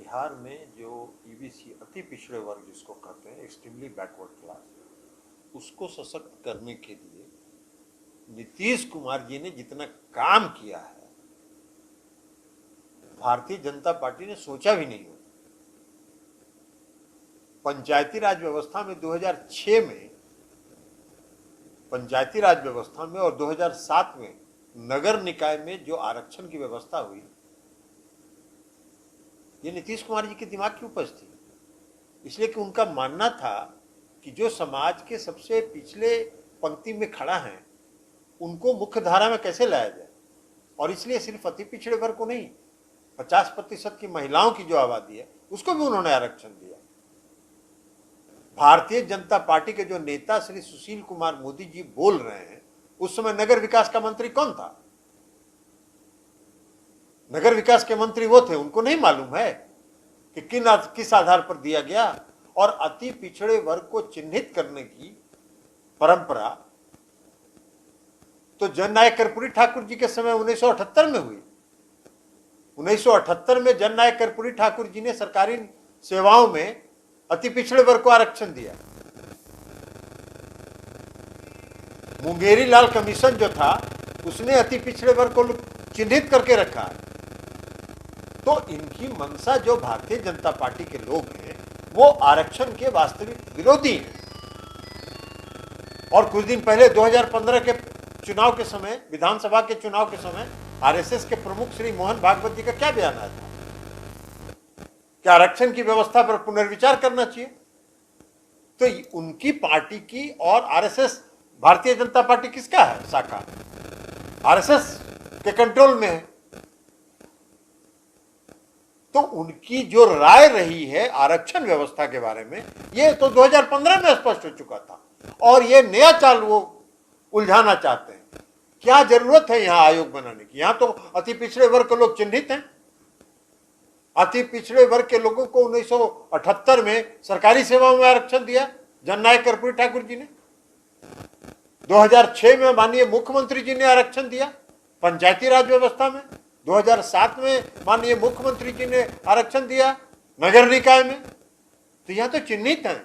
बिहार में जो ईबीसी अति पिछड़े वर्ग जिसको कहते हैं, एक्सट्रीमली बैकवर्ड क्लास, उसको सशक्त करने के लिए नीतीश कुमार जी ने जितना काम किया है, भारतीय जनता पार्टी ने सोचा भी नहीं हो। पंचायती राज व्यवस्था में 2006 में पंचायती राज व्यवस्था में और 2007 में नगर निकाय में जो आरक्षण की व्यवस्था हुई, ये नीतीश कुमार जी के दिमाग की उपज थी। इसलिए कि उनका मानना था कि जो समाज के सबसे पिछले पंक्ति में खड़ा है उनको मुख्य धारा में कैसे लाया जाए, और इसलिए सिर्फ अति पिछड़े वर्ग को नहीं, 50% की महिलाओं की जो आबादी है उसको भी उन्होंने आरक्षण दिया। भारतीय जनता पार्टी के जो नेता श्री सुशील कुमार मोदी जी बोल रहे हैं, उस समय नगर विकास का मंत्री कौन था? नगर विकास के मंत्री वो थे। उनको नहीं मालूम है कि किस आधार पर दिया गया। और अति पिछड़े वर्ग को चिन्हित करने की परंपरा तो जननायक कर्पूरी ठाकुर जी के समय 1978 में हुई। 1978 में जननायक कर्पूरी ठाकुर जी ने सरकारी सेवाओं में अति पिछड़े वर्ग को आरक्षण दिया। मुंगेरी लाल कमीशन जो था उसने अति पिछड़े वर्ग को चिन्हित करके रखा। तो इनकी मंशा, जो भारतीय जनता पार्टी के लोग हैं, वो आरक्षण के वास्तविक विरोधी हैं। और कुछ दिन पहले 2015 के चुनाव के समय, विधानसभा के चुनाव के समय, आरएसएस के प्रमुख श्री मोहन भागवत जी का क्या बयान आया था कि आरक्षण की व्यवस्था पर पुनर्विचार करना चाहिए। तो उनकी पार्टी की और आरएसएस, भारतीय जनता पार्टी किसका है शाखा? आरएसएस के कंट्रोल में है। तो उनकी जो राय रही है आरक्षण व्यवस्था के बारे में, ये तो 2015 में स्पष्ट हो चुका था। और ये नया चाल वो उलझाना चाहते हैं। क्या जरूरत है यहां आयोग बनाने की? यहां तो अति पिछड़े वर्ग के लोग चिन्हित हैं। अति पिछड़े वर्ग के लोगों को 1978 में सरकारी सेवाओं में आरक्षण दिया जननायक कर्पूरी ठाकुर जी ने। 2006 में माननीय मुख्यमंत्री जी ने आरक्षण दिया पंचायती राज व्यवस्था में। 2007 में माननीय मुख्यमंत्री जी ने आरक्षण दिया नगर निकाय में। तो यहां तो चिन्हित हैं।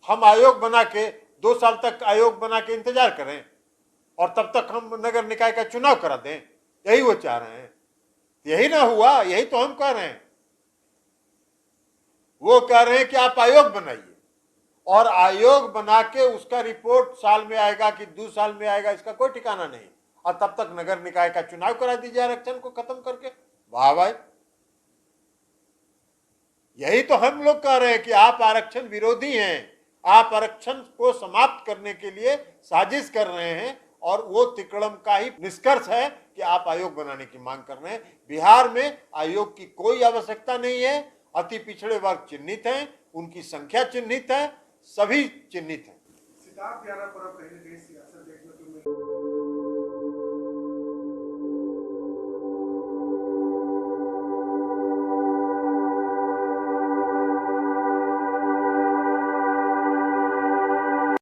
हम आयोग बना के 2 साल तक आयोग बना के इंतजार करें और तब तक हम नगर निकाय का चुनाव करा दें, यही वो चाह रहे हैं। यही ना हुआ, यही तो हम कह रहे हैं। वो कह रहे हैं कि आप आयोग बनाइए, और आयोग बना के उसका रिपोर्ट साल में आएगा कि 2 साल में आएगा, इसका कोई ठिकाना नहीं। और तब तक नगर निकाय का चुनाव करा दीजिए आरक्षण को खत्म करके। वाह भाई, यही तो हम लोग कह रहे हैं कि आप आरक्षण विरोधी हैं। आप आरक्षण को समाप्त करने के लिए साजिश कर रहे हैं, और वो तिकड़म का ही निष्कर्ष है कि आप आयोग बनाने की मांग कर रहे हैं। बिहार में आयोग की कोई आवश्यकता नहीं है। अति पिछड़े वर्ग चिन्हित हैं, उनकी संख्या चिन्हित है, सभी चिन्हित हैं। सिताब 11 पर अब कहीं न कहीं